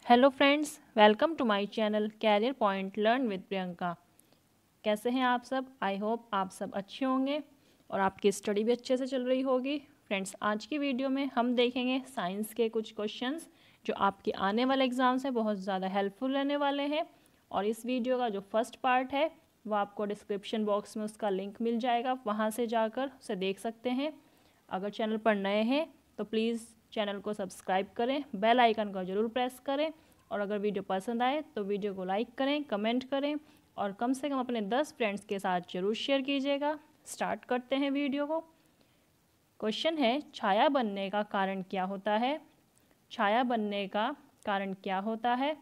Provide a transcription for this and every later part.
Hello friends, welcome to my channel career point learn with Priyanka. कैसे हैं आप सब? आई होप आप सब अच्छे होंगे और आपकी स्टडी भी अच्छे से चल रही होगी। फ्रेंड्स, आज की वीडियो में हम देखेंगे साइंस के कुछ क्वेश्चंस जो आपके आने वाले एग्जाम से बहुत ज़्यादा हेल्पफुल रहने वाले हैं। और इस वीडियो का जो फर्स्ट पार्ट है वो आपको डिस्क्रिप्शन बॉक्स में उसका लिंक मिल जाएगा, वहाँ से जाकर उसे देख सकते हैं। अगर चैनल पर नए हैं तो प्लीज़ चैनल को सब्सक्राइब करें, बेल आइकन को ज़रूर प्रेस करें और अगर वीडियो पसंद आए तो वीडियो को लाइक करें, कमेंट करें और कम से कम अपने 10 फ्रेंड्स के साथ ज़रूर शेयर कीजिएगा। स्टार्ट करते हैं वीडियो को। क्वेश्चन है, छाया बनने का कारण क्या होता है? छाया बनने का कारण क्या होता है?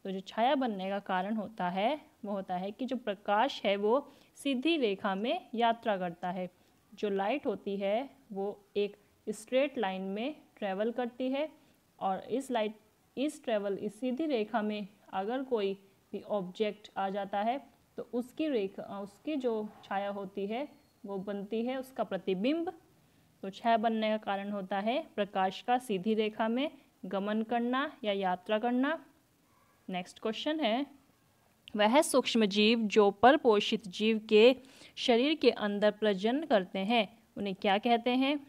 तो जो छाया बनने का कारण होता है वो होता है कि जो प्रकाश है वो सीधी रेखा में यात्रा करता है। जो लाइट होती है वो एक स्ट्रेट लाइन में ट्रेवल करती है और इस सीधी रेखा में अगर कोई भी ऑब्जेक्ट आ जाता है तो उसकी जो छाया होती है वो बनती है उसका प्रतिबिंब। तो छाया बनने का कारण होता है प्रकाश का सीधी रेखा में गमन करना या यात्रा करना। नेक्स्ट क्वेश्चन है, वह सूक्ष्म जीव जो परपोषित जीव के शरीर के अंदर प्रजनन करते हैं उन्हें क्या कहते हैं?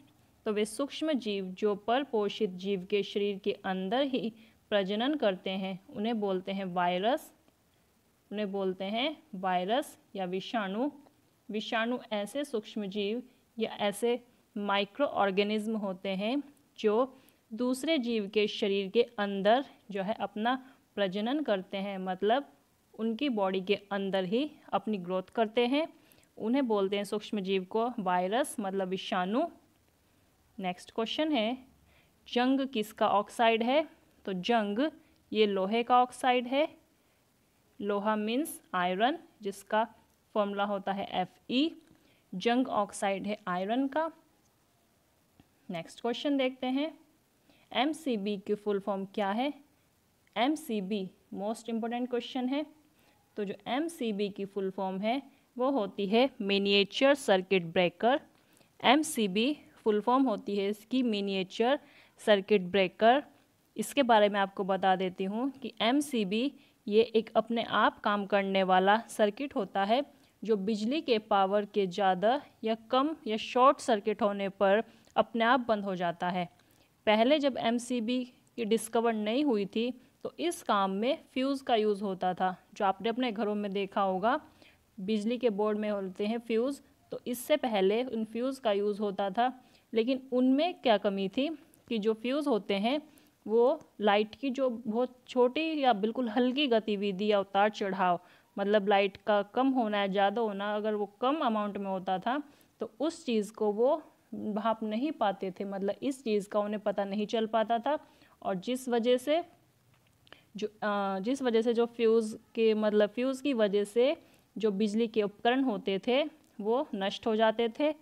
तो वे सूक्ष्म जीव जो परपोषित जीव के शरीर के अंदर ही प्रजनन करते हैं उन्हें बोलते हैं वायरस या विषाणु। विषाणु ऐसे सूक्ष्म जीव या ऐसे माइक्रो ऑर्गेनिज्म होते हैं जो दूसरे जीव के शरीर के अंदर जो है अपना प्रजनन करते हैं, मतलब उनकी बॉडी के अंदर ही अपनी ग्रोथ करते हैं। उन्हें बोलते हैं सूक्ष्म जीव को वायरस, मतलब विषाणु। नेक्स्ट क्वेश्चन है, जंग किसका ऑक्साइड है? तो जंग ये लोहे का ऑक्साइड है। लोहा मीन्स आयरन, जिसका फॉर्मूला होता है Fe। जंग ऑक्साइड है आयरन का। नेक्स्ट क्वेश्चन देखते हैं, MCB की फुल फॉर्म क्या है? MCB मोस्ट इम्पोर्टेंट क्वेश्चन है। तो जो MCB की फुल फॉर्म है वो होती है miniature circuit breaker. MCB full form होती है इसकी मिनिएचर सर्किट ब्रेकर। इसके बारे में आपको बता देती हूँ कि MCB ये एक अपने आप काम करने वाला सर्किट होता है जो बिजली के पावर के ज़्यादा या कम या शॉर्ट सर्किट होने पर अपने आप बंद हो जाता है। पहले जब MCB की डिस्कवर नहीं हुई थी तो इस काम में फ्यूज़ का यूज़ होता था, जो आपने अपने घरों में देखा होगा। बिजली के बोर्ड में होते हैं फ्यूज़, तो इससे पहले उन फ्यूज़ का यूज़ होता था। लेकिन उनमें क्या कमी थी कि जो फ्यूज़ होते हैं वो लाइट की जो बहुत छोटी या बिल्कुल हल्की गतिविधि या उतार चढ़ाव, मतलब लाइट का कम होना या ज़्यादा होना, अगर वो कम अमाउंट में होता था तो उस चीज़ को वो भाप नहीं पाते थे, मतलब इस चीज़ का उन्हें पता नहीं चल पाता था। और जिस वजह से जो फ्यूज़ की वजह से जो बिजली के उपकरण होते थे वो नष्ट हो जाते थे।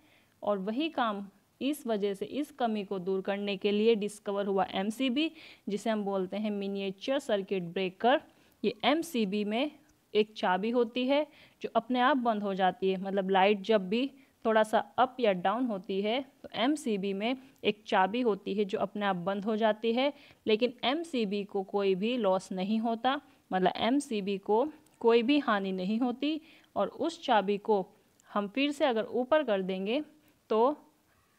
और वही काम इस वजह से इस कमी को दूर करने के लिए डिस्कवर हुआ MCB, जिसे हम बोलते हैं मिनिएचर सर्किट ब्रेकर। ये MCB में एक चाबी होती है जो अपने आप बंद हो जाती है, मतलब लाइट जब भी थोड़ा सा अप या डाउन होती है तो MCB में एक चाबी होती है जो अपने आप बंद हो जाती है। लेकिन MCB को कोई भी लॉस नहीं होता, मतलब MCB को कोई भी हानि नहीं होती। और उस चाबी को हम फिर से अगर ऊपर कर देंगे तो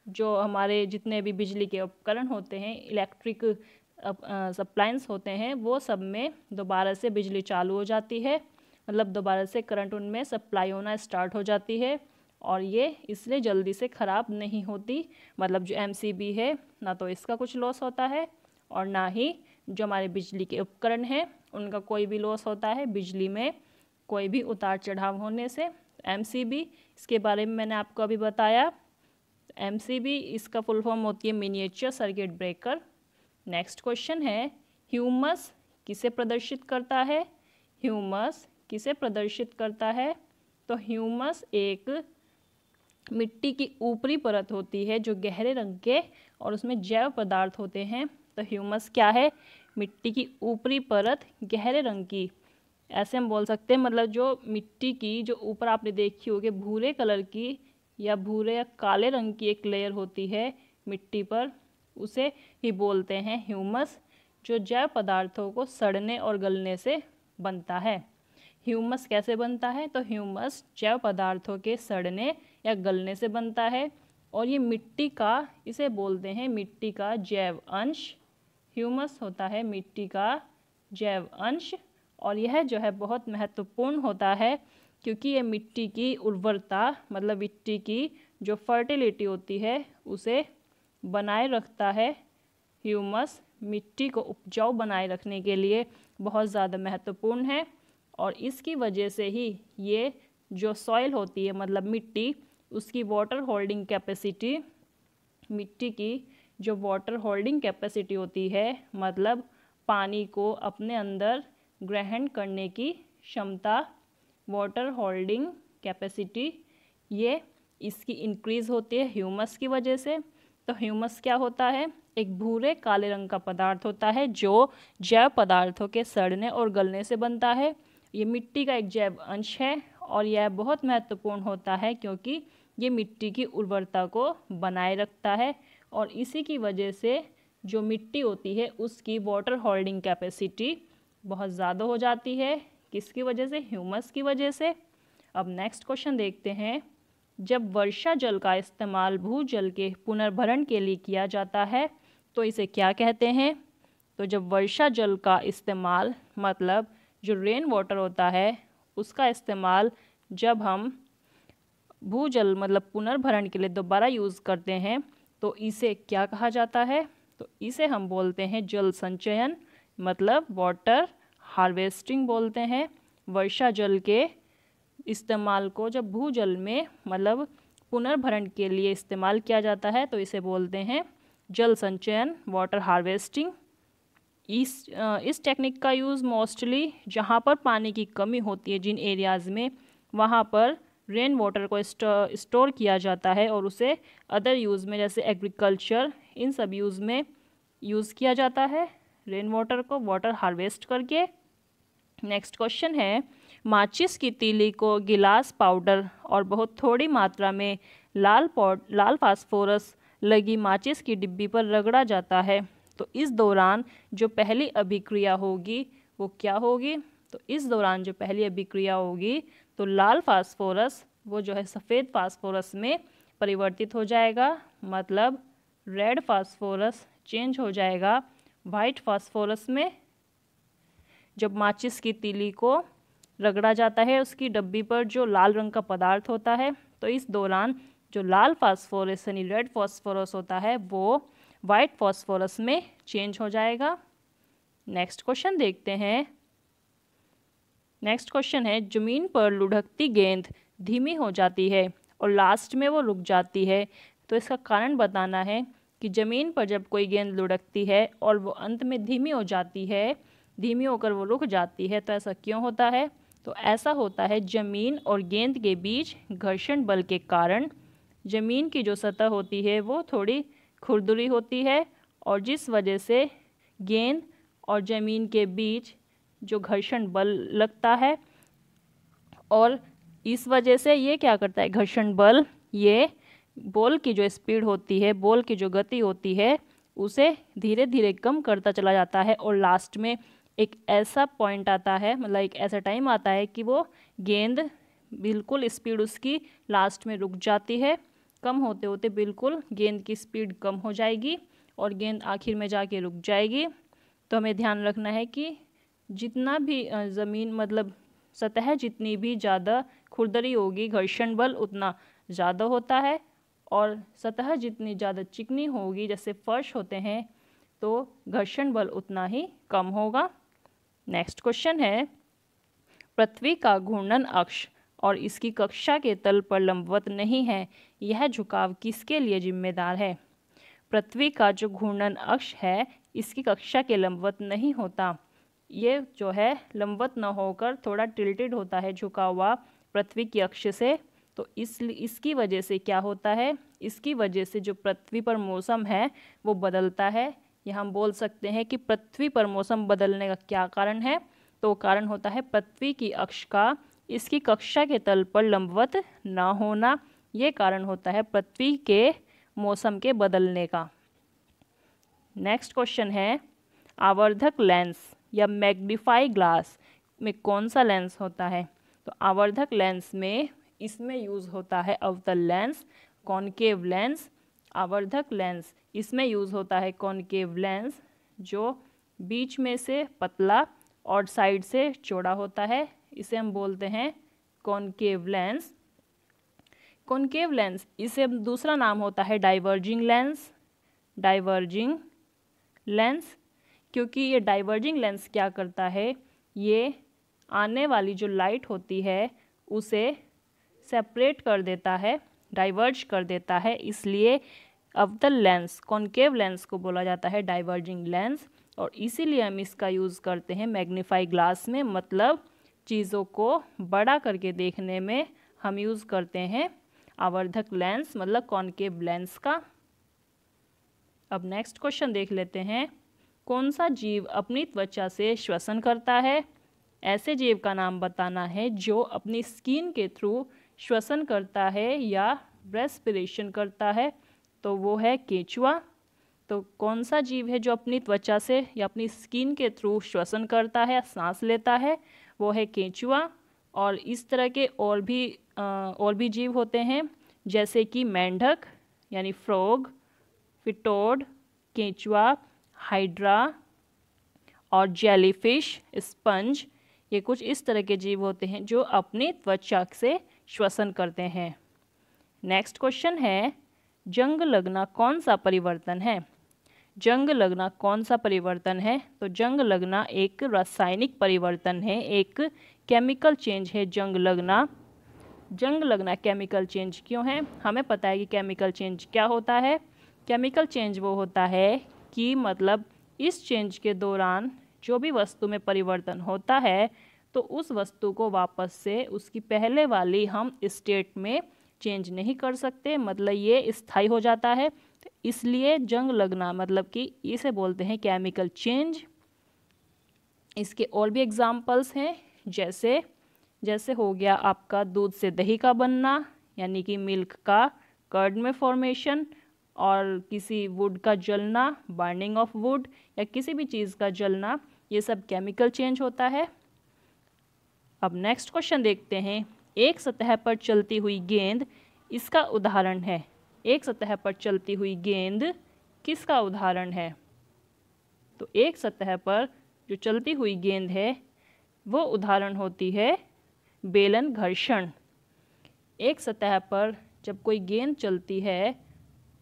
जो हमारे जितने भी बिजली के उपकरण होते हैं, इलेक्ट्रिक सप्लायंस होते हैं, वो सब में दोबारा से बिजली चालू हो जाती है, मतलब दोबारा से करंट उनमें सप्लाई होना स्टार्ट हो जाती है। और ये इसलिए जल्दी से ख़राब नहीं होती, मतलब जो MCB है ना तो इसका कुछ लॉस होता है और ना ही जो हमारे बिजली के उपकरण हैं उनका कोई भी लॉस होता है बिजली में कोई भी उतार चढ़ाव होने से। MCB इसके बारे में मैंने आपको अभी बताया। MCB इसका फुल फॉर्म होती है miniature circuit breaker. Next question है, ह्यूमस किसे प्रदर्शित करता है? ह्यूमस किसे प्रदर्शित करता है? तो ह्यूमस एक मिट्टी की ऊपरी परत होती है जो गहरे रंग के और उसमें जैव पदार्थ होते हैं। तो ह्यूमस क्या है? मिट्टी की ऊपरी परत गहरे रंग की, ऐसे हम बोल सकते हैं, मतलब जो मिट्टी की जो ऊपर आपने देखी होगी भूरे कलर की या भूरे या काले रंग की एक लेयर होती है मिट्टी पर, उसे ही बोलते हैं ह्यूमस। जो जैव पदार्थों को सड़ने और गलने से बनता है। ह्यूमस कैसे बनता है? तो ह्यूमस जैव पदार्थों के सड़ने या गलने से बनता है और ये मिट्टी का, इसे बोलते हैं मिट्टी का जैव अंश। ह्यूमस होता है मिट्टी का जैव अंश और यह जो है बहुत महत्वपूर्ण होता है क्योंकि ये मिट्टी की उर्वरता, मतलब मिट्टी की जो फर्टिलिटी होती है उसे बनाए रखता है। ह्यूमस मिट्टी को उपजाऊ बनाए रखने के लिए बहुत ज़्यादा महत्वपूर्ण है और इसकी वजह से ही ये जो सॉइल होती है, मतलब मिट्टी, उसकी वाटर होल्डिंग कैपेसिटी, मिट्टी की जो वाटर होल्डिंग कैपेसिटी होती है, मतलब पानी को अपने अंदर ग्रहण करने की क्षमता, वाटर होल्डिंग कैपेसिटी, ये इसकी इंक्रीज़ होती है ह्यूमस की वजह से। तो ह्यूमस क्या होता है? एक भूरे काले रंग का पदार्थ होता है जो जैव पदार्थों के सड़ने और गलने से बनता है। ये मिट्टी का एक जैव अंश है और यह बहुत महत्वपूर्ण होता है क्योंकि ये मिट्टी की उर्वरता को बनाए रखता है और इसी की वजह से जो मिट्टी होती है उसकी वाटर होल्डिंग कैपेसिटी बहुत ज़्यादा हो जाती है। किसकी वजह से? ह्यूमस की वजह से। अब नेक्स्ट क्वेश्चन देखते हैं। जब वर्षा जल का इस्तेमाल भूजल के पुनर्भरण के लिए किया जाता है तो इसे क्या कहते हैं? तो जब वर्षा जल का इस्तेमाल, मतलब जो रेन वाटर होता है, उसका इस्तेमाल जब हम भूजल मतलब पुनर्भरण के लिए दोबारा यूज़ करते हैं तो इसे क्या कहा जाता है? तो इसे हम बोलते हैं जल संचयन, मतलब वाटर हार्वेस्टिंग बोलते हैं। वर्षा जल के इस्तेमाल को जब भूजल में मतलब पुनर्भरण के लिए इस्तेमाल किया जाता है तो इसे बोलते हैं जल संचयन, वाटर हार्वेस्टिंग। इस टेक्निक का यूज़ मोस्टली जहाँ पर पानी की कमी होती है, जिन एरियाज़ में, वहाँ पर रेन वाटर को स्टोर किया जाता है और उसे अदर यूज़ में जैसे एग्रीकल्चर, इन सब यूज़ में यूज़ किया जाता है रेन वाटर को वाटर हार्वेस्ट करके। नेक्स्ट क्वेश्चन है, माचिस की तीली को गिलास पाउडर और बहुत थोड़ी मात्रा में लाल फास्फोरस लगी माचिस की डिब्बी पर रगड़ा जाता है तो इस दौरान जो पहली अभिक्रिया होगी वो क्या होगी? तो इस दौरान जो पहली अभिक्रिया होगी तो लाल फास्फोरस वो जो है सफ़ेद फास्फोरस में परिवर्तित हो जाएगा, मतलब रेड फास्फोरस चेंज हो जाएगा वाइट फास्फोरस में। जब माचिस की तीली को रगड़ा जाता है उसकी डब्बी पर जो लाल रंग का पदार्थ होता है तो इस दौरान जो लाल फास्फोरस यानी रेड फास्फोरस होता है वो वाइट फास्फोरस में चेंज हो जाएगा। नेक्स्ट क्वेश्चन देखते हैं। नेक्स्ट क्वेश्चन है, ज़मीन पर लुढ़कती गेंद धीमी हो जाती है और लास्ट में वो रुक जाती है तो इसका कारण बताना है कि ज़मीन पर जब कोई गेंद लुढ़कती है और वो अंत में धीमी हो जाती है, धीमी होकर वो रुक जाती है, तो ऐसा क्यों होता है? तो ऐसा होता है ज़मीन और गेंद के बीच घर्षण बल के कारण। ज़मीन की जो सतह होती है वो थोड़ी खुरदुरी होती है और जिस वजह से गेंद और ज़मीन के बीच जो घर्षण बल लगता है और इस वजह से ये क्या करता है, घर्षण बल ये बॉल की जो स्पीड होती है, बॉल की जो गति होती है उसे धीरे धीरे कम करता चला जाता है और लास्ट में एक ऐसा पॉइंट आता है, मतलब एक ऐसा टाइम आता है कि वो गेंद बिल्कुल स्पीड उसकी लास्ट में रुक जाती है, कम होते होते बिल्कुल गेंद की स्पीड कम हो जाएगी और गेंद आखिर में जाके रुक जाएगी। तो हमें ध्यान रखना है कि जितना भी ज़मीन मतलब सतह जितनी भी ज़्यादा खुरदरी होगी घर्षण बल उतना ज़्यादा होता है और सतह जितनी ज़्यादा चिकनी होगी जैसे फर्श होते हैं तो घर्षण बल उतना ही कम होगा। नेक्स्ट क्वेश्चन है, पृथ्वी का घूर्णन अक्ष और इसकी कक्षा के तल पर लंबवत नहीं है, यह झुकाव किसके लिए जिम्मेदार है? पृथ्वी का जो घूर्णन अक्ष है इसकी कक्षा के लंबवत नहीं होता, ये जो है लंबवत न होकर थोड़ा टिल्टेड होता है, झुका हुआ पृथ्वी की अक्ष से। तो इसकी वजह से क्या होता है, इसकी वजह से जो पृथ्वी पर मौसम है वो बदलता है। यह हम बोल सकते हैं कि पृथ्वी पर मौसम बदलने का क्या कारण है, तो कारण होता है पृथ्वी की अक्ष का इसकी कक्षा के तल पर लंबवत ना होना, ये कारण होता है पृथ्वी के मौसम के बदलने का। नेक्स्ट क्वेश्चन है, आवर्धक लेंस या मैग्नीफाई ग्लास में कौन सा लेंस होता है? तो आवर्धक लेंस में इसमें यूज़ होता है अवतल लेंस, कॉनकेव लेंस। आवर्धक लेंस इसमें यूज़ होता है कॉनकेव लेंस, जो बीच में से पतला और साइड से चौड़ा होता है, इसे हम बोलते हैं कॉनकेव लेंस। कॉनकेव लेंस इसे दूसरा नाम होता है डाइवर्जिंग लेंस। डाइवर्जिंग लेंस, क्योंकि ये डाइवर्जिंग लेंस क्या करता है, ये आने वाली जो लाइट होती है उसे सेपरेट कर देता है, डाइवर्ज कर देता है, इसलिए अवतल लेंस कॉनकेव लेंस को बोला जाता है डाइवर्जिंग लेंस। और इसीलिए हम इसका यूज़ करते हैं मैग्नीफाई ग्लास में, मतलब चीज़ों को बड़ा करके देखने में हम यूज़ करते हैं आवर्धक लेंस, मतलब कॉनकेव लेंस का। अब नेक्स्ट क्वेश्चन देख लेते हैं। कौन सा जीव अपनी त्वचा से श्वसन करता है? ऐसे जीव का नाम बताना है जो अपनी स्किन के थ्रू श्वसन करता है या रेस्पिरेशन करता है, तो वो है केंचुआ। तो कौन सा जीव है जो अपनी त्वचा से या अपनी स्किन के थ्रू श्वसन करता है, सांस लेता है? वो है केंचुआ। और इस तरह के और भी जीव होते हैं, जैसे कि मेंढक यानी फ्रॉग, फिटोड, केंचुआ, हाइड्रा और जेलीफिश, स्पंज। ये कुछ इस तरह के जीव होते हैं जो अपनी त्वचा से श्वसन करते हैं। नेक्स्ट क्वेश्चन है, जंग लगना कौन सा परिवर्तन है? जंग लगना कौन सा परिवर्तन है? तो जंग लगना एक रासायनिक परिवर्तन है, एक केमिकल चेंज है जंग लगना। जंग लगना केमिकल चेंज क्यों है? हमें पता है कि केमिकल चेंज क्या होता है। केमिकल चेंज वो होता है कि मतलब इस चेंज के दौरान जो भी वस्तु में परिवर्तन होता है, तो उस वस्तु को वापस से उसकी पहले वाली हम स्टेट में चेंज नहीं कर सकते, मतलब ये स्थायी हो जाता है। तो इसलिए जंग लगना मतलब कि इसे बोलते हैं केमिकल चेंज। इसके और भी एग्जाम्पल्स हैं, जैसे हो गया आपका दूध से दही का बनना, यानी कि मिल्क का कर्ड में फॉर्मेशन, और किसी वुड का जलना, बर्निंग ऑफ वुड, या किसी भी चीज़ का जलना, ये सब केमिकल चेंज होता है। अब नेक्स्ट क्वेश्चन देखते हैं। एक सतह पर चलती हुई गेंद इसका उदाहरण है। एक सतह पर चलती हुई गेंद किसका उदाहरण है? तो एक सतह पर जो चलती हुई गेंद है वो उदाहरण होती है बेलन घर्षण। एक सतह पर जब कोई गेंद चलती है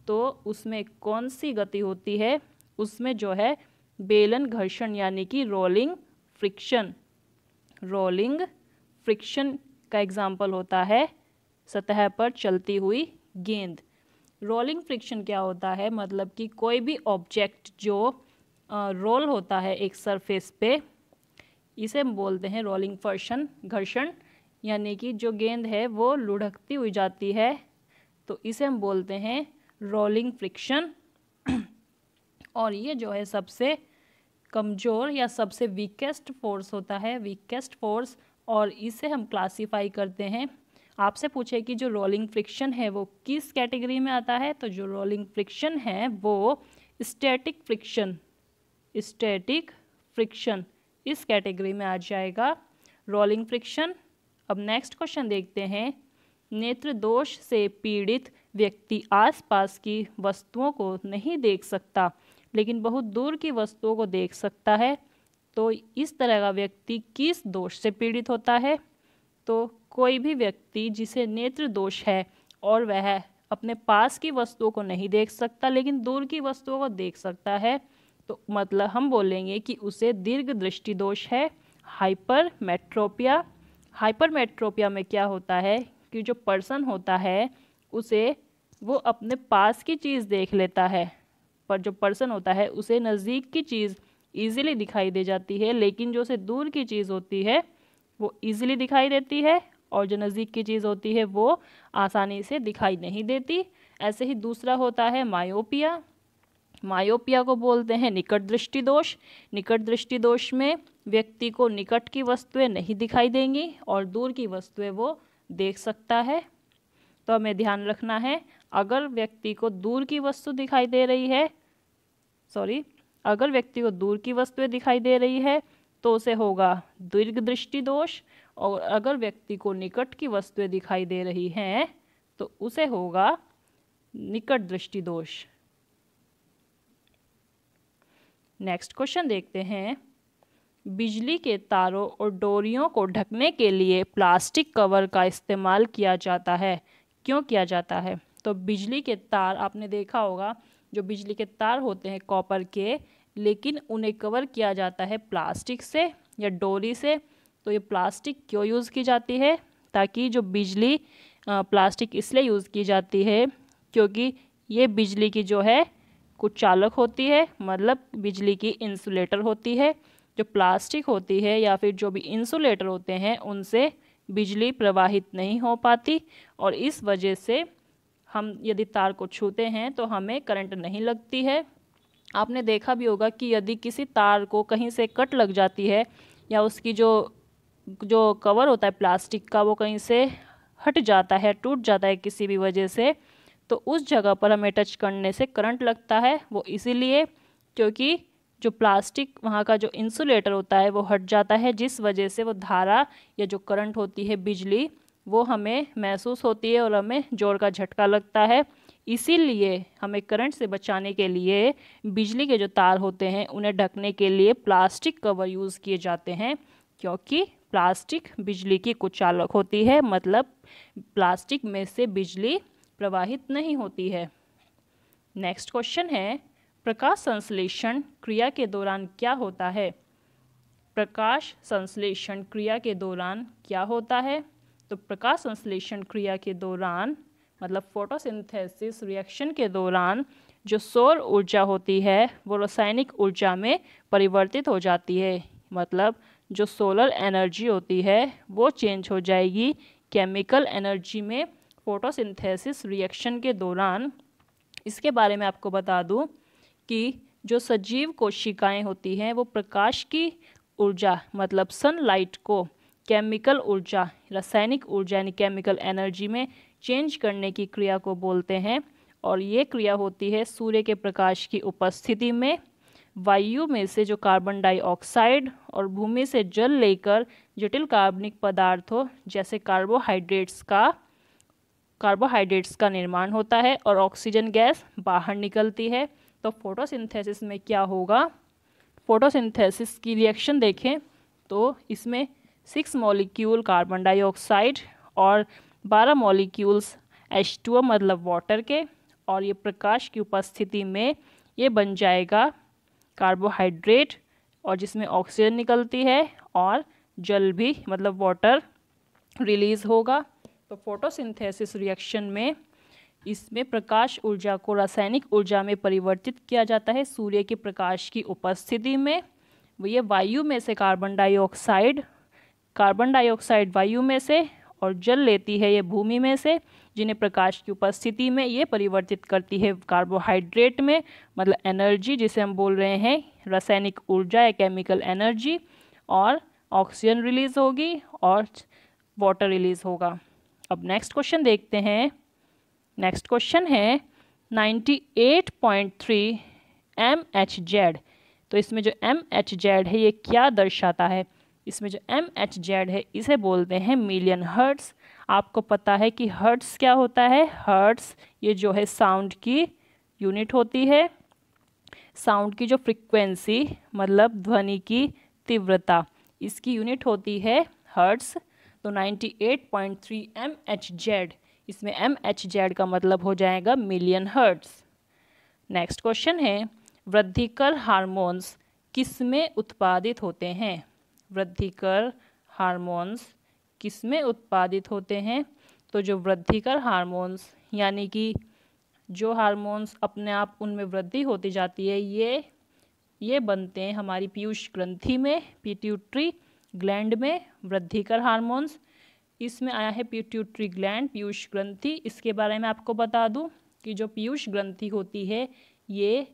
तो उसमें कौन सी गति होती है? उसमें जो है बेलन घर्षण, यानी कि रोलिंग फ्रिक्शन। रोलिंग फ्रिक्शन का एग्जाम्पल होता है सतह पर चलती हुई गेंद। रोलिंग फ्रिक्शन क्या होता है? मतलब कि कोई भी ऑब्जेक्ट जो रोल होता है एक सरफेस पे, इसे हम बोलते हैं रोलिंग घर्षण, यानी कि जो गेंद है वो लुढ़कती हुई जाती है, तो इसे हम बोलते हैं रोलिंग फ्रिक्शन। और ये जो है सबसे कमज़ोर या सबसे वीकेस्ट फोर्स होता है, वीकेस्ट फोर्स, और इसे हम क्लासीफाई करते हैं। आपसे पूछे कि जो रोलिंग फ्रिक्शन है वो किस कैटेगरी में आता है, तो जो रोलिंग फ्रिक्शन है वो स्टैटिक फ्रिक्शन इस कैटेगरी में आ जाएगा, रोलिंग फ्रिक्शन। अब नेक्स्ट क्वेश्चन देखते हैं। नेत्र दोष से पीड़ित व्यक्ति आसपास की वस्तुओं को नहीं देख सकता, लेकिन बहुत दूर की वस्तुओं को देख सकता है, तो इस तरह का व्यक्ति किस दोष से पीड़ित होता है? तो कोई भी व्यक्ति जिसे नेत्र दोष है और वह अपने पास की वस्तुओं को नहीं देख सकता लेकिन दूर की वस्तुओं को देख सकता है, तो मतलब हम बोलेंगे कि उसे दीर्घ दृष्टि दोष है, हाइपरमेट्रोपिया। हाइपरमेट्रोपिया में क्या होता है कि जो पर्सन होता है उसे वो अपने पास की चीज़ देख लेता है, पर जो पर्सन होता है उसे नज़दीक की चीज़ ईजिली दिखाई दे जाती है, लेकिन जो उसे दूर की चीज़ होती है वो ईजिली दिखाई देती है, और जो नज़दीक की चीज़ होती है वो आसानी से दिखाई नहीं देती। ऐसे ही दूसरा होता है मायोपिया। मायोपिया को बोलते हैं निकट दृष्टि दोष। निकट दृष्टि दोष में व्यक्ति को निकट की वस्तुएं नहीं दिखाई देंगी और दूर की वस्तुएं वो देख सकता है। तो हमें ध्यान रखना है, अगर व्यक्ति को दूर की वस्तु दिखाई दे रही है, अगर व्यक्ति को दूर की वस्तुएं दिखाई दे रही है तो उसे होगा दीर्घ दृष्टि दोष, और अगर व्यक्ति को निकट की वस्तुएं दिखाई दे रही हैं तो उसे होगा निकट दृष्टि दोष। नेक्स्ट क्वेश्चन देखते हैं। बिजली के तारों और डोरियों को ढकने के लिए प्लास्टिक कवर का इस्तेमाल किया जाता है, क्यों किया जाता है? तो बिजली के तार, आपने देखा होगा जो बिजली के तार होते हैं कॉपर के, लेकिन उन्हें कवर किया जाता है प्लास्टिक से या डोरी से। तो ये प्लास्टिक क्यों यूज़ की जाती है? ताकि जो बिजली, प्लास्टिक इसलिए यूज़ की जाती है क्योंकि ये बिजली की जो है कुछ चालक होती है, मतलब बिजली की इंसुलेटर होती है। जो प्लास्टिक होती है या फिर जो भी इंसुलेटर होते हैं उनसे बिजली प्रवाहित नहीं हो पाती, और इस वजह से हम यदि तार को छूते हैं तो हमें करंट नहीं लगती है। आपने देखा भी होगा कि यदि किसी तार को कहीं से कट लग जाती है या उसकी जो कवर होता है प्लास्टिक का वो कहीं से हट जाता है, टूट जाता है किसी भी वजह से, तो उस जगह पर हमें टच करने से करंट लगता है। वो इसीलिए क्योंकि जो प्लास्टिक वहाँ का जो इंसुलेटर होता है वो हट जाता है, जिस वजह से वो धारा या जो करंट होती है बिजली वो हमें महसूस होती है और हमें जोर का झटका लगता है। इसीलिए हमें करंट से बचाने के लिए बिजली के जो तार होते हैं उन्हें ढकने के लिए प्लास्टिक कवर यूज़ किए जाते हैं, क्योंकि प्लास्टिक बिजली की कुचालक होती है, मतलब प्लास्टिक में से बिजली प्रवाहित नहीं होती है। नेक्स्ट क्वेश्चन है, प्रकाश संश्लेषण क्रिया के दौरान क्या होता है? प्रकाश संश्लेषण क्रिया के दौरान क्या होता है? तो प्रकाश संश्लेषण क्रिया के दौरान, मतलब फोटोसिंथेसिस रिएक्शन के दौरान, जो सौर ऊर्जा होती है वो रासायनिक ऊर्जा में परिवर्तित हो जाती है। मतलब जो सोलर एनर्जी होती है वो चेंज हो जाएगी केमिकल एनर्जी में फोटोसिंथेसिस रिएक्शन के दौरान। इसके बारे में आपको बता दूं कि जो सजीव कोशिकाएं होती हैं वो प्रकाश की ऊर्जा, मतलब सनलाइट को केमिकल ऊर्जा, रासायनिक ऊर्जा यानी केमिकल एनर्जी में चेंज करने की क्रिया को बोलते हैं। और ये क्रिया होती है सूर्य के प्रकाश की उपस्थिति में। वायु में से जो कार्बन डाइऑक्साइड और भूमि से जल लेकर जटिल कार्बनिक पदार्थों जैसे कार्बोहाइड्रेट्स का निर्माण होता है और ऑक्सीजन गैस बाहर निकलती है। तो फोटोसिंथेसिस में क्या होगा? फोटोसिंथेसिस की रिएक्शन देखें तो इसमें 6 मॉलिक्यूल कार्बन डाइऑक्साइड और 12 मॉलिक्यूल्स H2O मतलब वाटर के, और ये प्रकाश की उपस्थिति में ये बन जाएगा कार्बोहाइड्रेट, और जिसमें ऑक्सीजन निकलती है और जल भी मतलब वाटर रिलीज होगा। तो फोटोसिंथेसिस रिएक्शन में इसमें प्रकाश ऊर्जा को रासायनिक ऊर्जा में परिवर्तित किया जाता है सूर्य के प्रकाश की उपस्थिति में। ये वायु में से कार्बन डाइऑक्साइड वायु में से और जल लेती है ये भूमि में से, जिन्हें प्रकाश की उपस्थिति में ये परिवर्तित करती है कार्बोहाइड्रेट में, मतलब एनर्जी जिसे हम बोल रहे हैं रासायनिक ऊर्जा या केमिकल एनर्जी, और ऑक्सीजन रिलीज होगी और वाटर रिलीज होगा। अब नेक्स्ट क्वेश्चन देखते हैं। नेक्स्ट क्वेश्चन है 98.3 mHz। तो इसमें जो mHz है ये क्या दर्शाता है? इसमें जो mHz है इसे बोलते हैं मिलियन हर्ट्स। आपको पता है कि हर्ट्स क्या होता है? हर्ट्स ये जो है साउंड की यूनिट होती है। साउंड की जो फ्रिक्वेंसी मतलब ध्वनि की तीव्रता, इसकी यूनिट होती है हर्ट्स। तो 98.3 mHz, इसमें mHz का मतलब हो जाएगा मिलियन हर्ट्स। नेक्स्ट क्वेश्चन है, वृद्धिकर हार्मोन्स किसमें उत्पादित होते हैं? वृद्धिकर हार्मोन्स किसमें उत्पादित होते हैं? तो जो वृद्धिकर हार्मोन्स यानी कि जो हार्मोन्स अपने आप उनमें वृद्धि होती जाती है ये बनते हैं हमारी पीयूष ग्रंथि में, पिट्यूटरी ग्लैंड में वृद्धिकर हार्मोन्स। इसमें आया है पिट्यूटरी ग्लैंड, पीयूष ग्रंथि। इसके बारे में आपको बता दूं कि जो पीयूष ग्रंथि होती है ये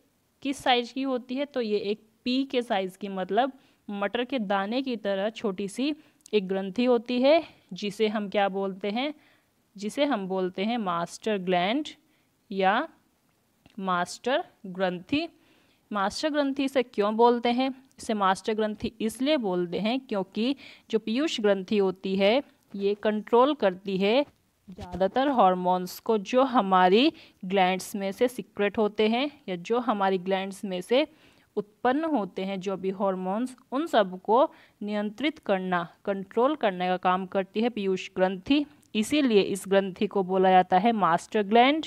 किस साइज की होती है? तो ये एक पी के साइज की, मतलब मटर के दाने की तरह छोटी सी एक ग्रंथि होती है, जिसे हम क्या बोलते हैं? जिसे हम बोलते हैं मास्टर ग्लैंड या मास्टर ग्रंथि। मास्टर ग्रंथि इसे क्यों बोलते हैं? इसे मास्टर ग्रंथि इसलिए बोलते हैं क्योंकि जो पीयूष ग्रंथि होती है ये कंट्रोल करती है ज़्यादातर हार्मोन्स को जो हमारी ग्लैंड्स में से सीक्रेट होते हैं या जो हमारी ग्लैंड्स में से उत्पन्न होते हैं, जो भी हार्मोन्स, उन सब को नियंत्रित करना, कंट्रोल करने का काम करती है पीयूष ग्रंथि। इसीलिए इस ग्रंथि को बोला जाता है मास्टर ग्लैंड।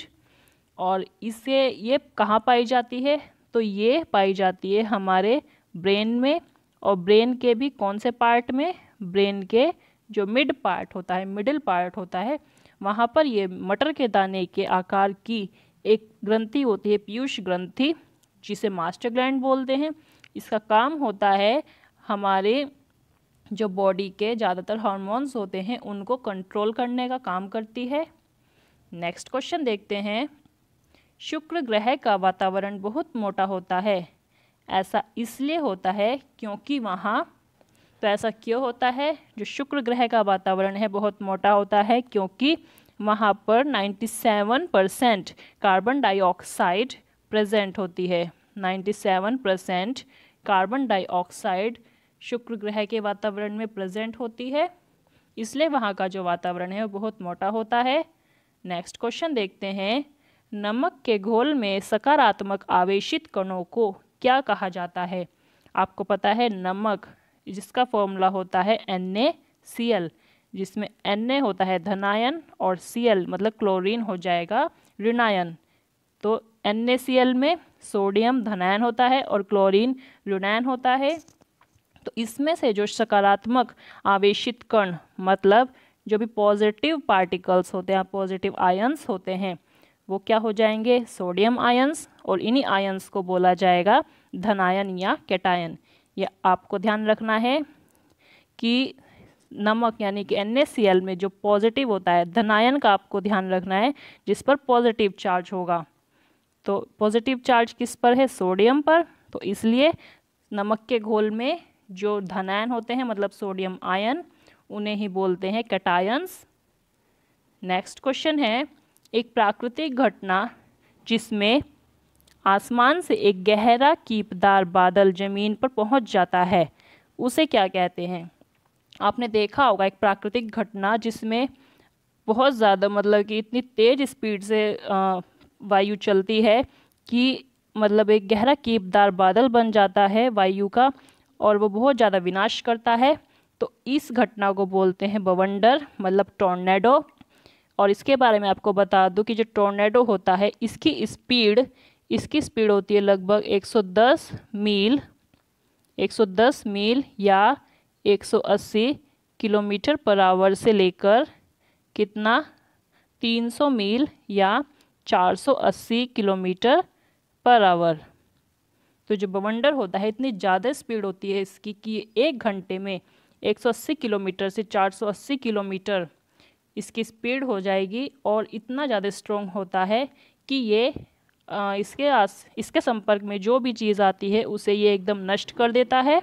और इसे ये कहाँ पाई जाती है? तो ये पाई जाती है हमारे ब्रेन में, और ब्रेन के भी कौन से पार्ट में? ब्रेन के जो मिड पार्ट होता है, मिडिल पार्ट होता है, वहाँ पर ये मटर के दाने के आकार की एक ग्रंथि होती है पीयूष ग्रंथि, जिसे मास्टर ग्लैंड बोलते हैं। इसका काम होता है हमारे जो बॉडी के ज़्यादातर हार्मोन्स होते हैं उनको कंट्रोल करने का काम करती है। नेक्स्ट क्वेश्चन देखते हैं। शुक्र ग्रह का वातावरण बहुत मोटा होता है, ऐसा इसलिए होता है क्योंकि वहाँ, तो ऐसा क्यों होता है? जो शुक्र ग्रह का वातावरण है बहुत मोटा होता है क्योंकि वहाँ पर 97% कार्बन डाइऑक्साइड प्रेजेंट होती है। 97% कार्बन डाइऑक्साइड शुक्र ग्रह के वातावरण में प्रेजेंट होती है, इसलिए वहाँ का जो वातावरण है वो बहुत मोटा होता है। नेक्स्ट क्वेश्चन देखते हैं। नमक के घोल में सकारात्मक आवेशित कणों को क्या कहा जाता है? आपको पता है नमक, जिसका फॉर्मूला होता है NaCl, जिसमें Na होता है धनायन और Cl मतलब क्लोरीन हो जाएगा ऋणायन। तो NaCl में सोडियम धनायन होता है और क्लोरीन ऋणायन होता है। तो इसमें से जो सकारात्मक आवेशित कण, मतलब जो भी पॉजिटिव पार्टिकल्स होते हैं, पॉजिटिव आयंस होते हैं, वो क्या हो जाएंगे? सोडियम आयंस, और इन्हीं आयंस को बोला जाएगा धनायन या कैटायन। ये आपको ध्यान रखना है कि नमक यानी कि NaCl में जो पॉजिटिव होता है, धनायन का आपको ध्यान रखना है, जिस पर पॉजिटिव चार्ज होगा। तो पॉजिटिव चार्ज किस पर है? सोडियम पर। तो इसलिए नमक के घोल में जो धनायन होते हैं, मतलब सोडियम आयन, उन्हें ही बोलते हैं कैटायंस। नेक्स्ट क्वेश्चन है। एक प्राकृतिक घटना जिसमें आसमान से एक गहरा कीपदार बादल जमीन पर पहुंच जाता है, उसे क्या कहते हैं? आपने देखा होगा एक प्राकृतिक घटना जिसमें बहुत ज़्यादा, मतलब कि इतनी तेज़ स्पीड से वायु चलती है कि मतलब एक गहरा कीपदार बादल बन जाता है वायु का, और वो बहुत ज़्यादा विनाश करता है। तो इस घटना को बोलते हैं बवंडर, मतलब टॉर्नेडो। और इसके बारे में आपको बता दूं कि जो टॉर्नेडो होता है इसकी स्पीड होती है लगभग 110 मील या 180 किलोमीटर पर आवर से लेकर कितना 300 मील या 480 किलोमीटर पर आवर। तो जो बवंडर होता है इतनी ज़्यादा स्पीड होती है इसकी कि 1 घंटे में 180 किलोमीटर से 480 किलोमीटर इसकी स्पीड हो जाएगी, और इतना ज़्यादा स्ट्रॉन्ग होता है कि ये इसके संपर्क में जो भी चीज़ आती है उसे ये एकदम नष्ट कर देता है।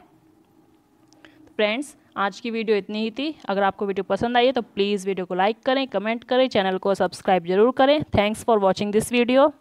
फ्रेंड्स, आज की वीडियो इतनी ही थी। अगर आपको वीडियो पसंद आई है तो प्लीज़ वीडियो को लाइक करें, कमेंट करें, चैनल को सब्सक्राइब जरूर करें। Thanks for watching this video.